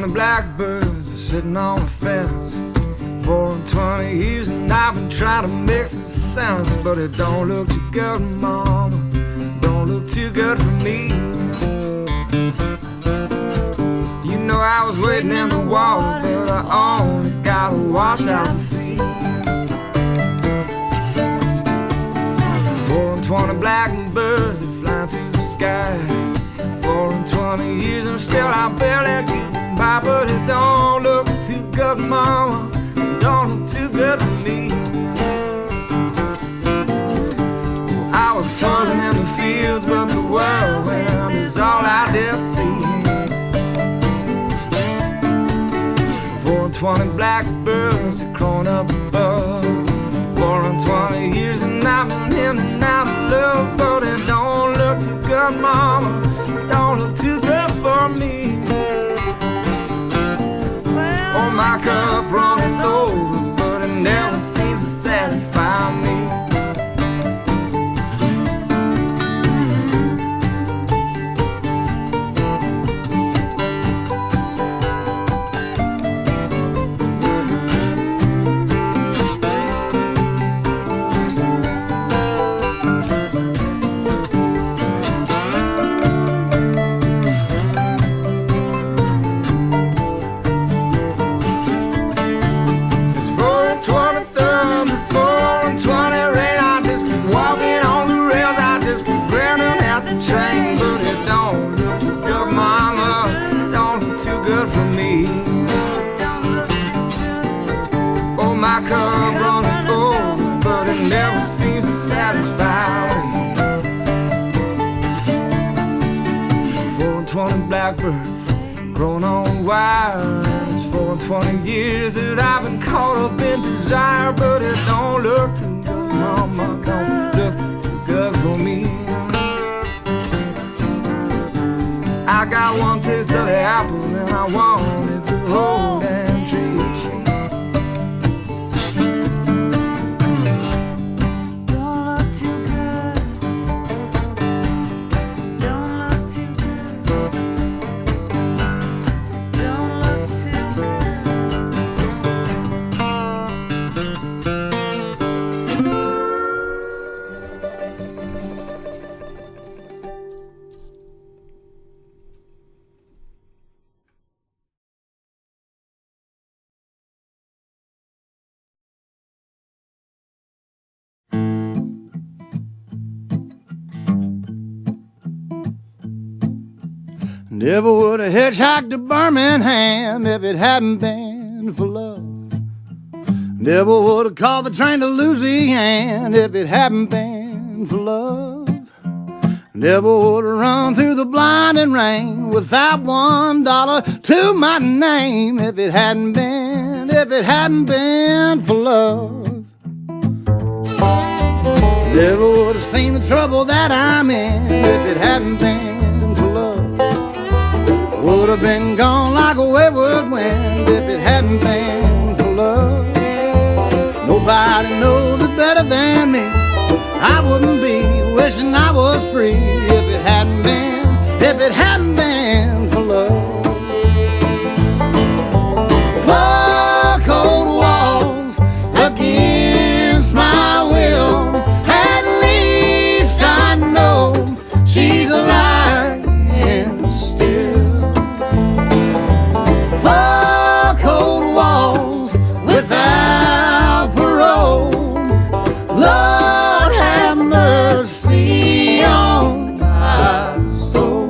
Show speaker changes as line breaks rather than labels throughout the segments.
420 blackbirds are sitting on the fence. 420 years and I've been trying to make some sense, but it don't look too good, mama. Don't look too good for me. You know I was waiting in the water, but I only got washed out to sea. 420 blackbirds that fly through the sky. 420 years and still I barely get by, but it don't look too good, mama. It don't look too good for me. Well, I was toiling in the fields, but the whirlwind is all I did see. 420 blackbirds are crawling up above. 420 years and I've been in and out of love, but it don't look too good, mama. It don't look too good for me. Oh, my cup running over, but it never seems to satisfy me. My cup runs over, but it never seems to satisfy me. 420 blackbirds growing on wires. 420 years that I've been caught up in desire, but it don't look too good, mama. Don't look too good for me. I got one taste of the apple and I wanted to hold and treat.
Never would have hitchhiked to Birmingham if it hadn't been for love. Never would have called the train to Louisiana if it hadn't been for love. Never would have run through the blinding rain without $1 to my name if it hadn't been for love. Never would have seen the trouble that I'm in if it hadn't been for love. Would have been gone like a wayward wind if it hadn't been for love. Nobody knows it better than me. I wouldn't be wishing I was free if it hadn't been for love. 4 cold walls against my will. At least I know she's alive and still. 4 cold walls without parole. Lord have mercy on my soul.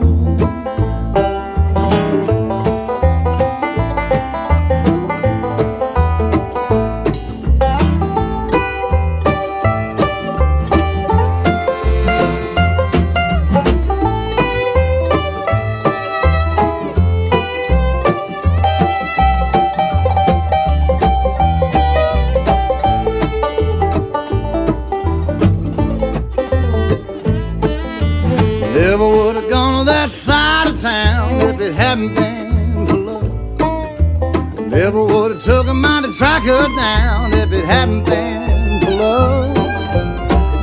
Never would have gone to that side of town if it hadn't been for love. Never would have took a mind to track her down if it hadn't been for love.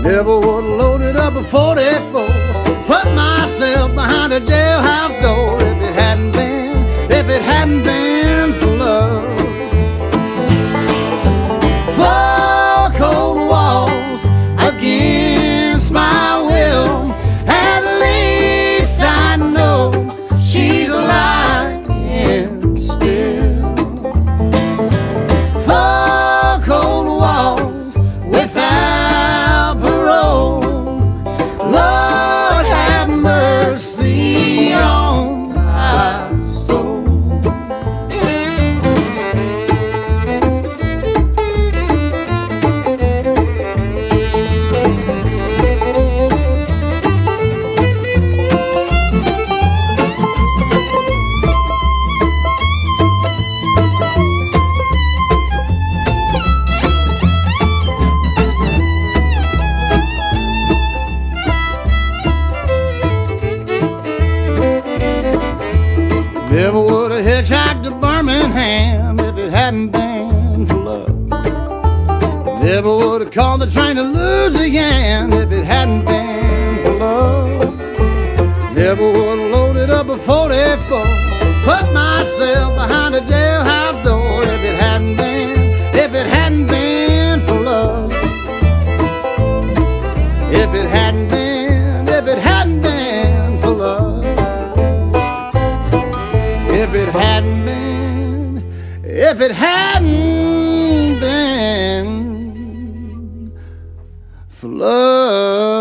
Never would have loaded up a 44, put myself behind a jailhouse door if it hadn't hadn't been for love. Four cold walls against my will. At least I know she's alive and still. Four cold walls without parole. Lord have mercy on my soul. Never would have hitchhiked to Birmingham if it hadn't been for love. Never would have called the train to Louisiana if it hadn't been for love. Never would have loaded up a 44, put myself behind a jailhouse door if it hadn't been for love. If it hadn't been for love. If it hadn't been for love.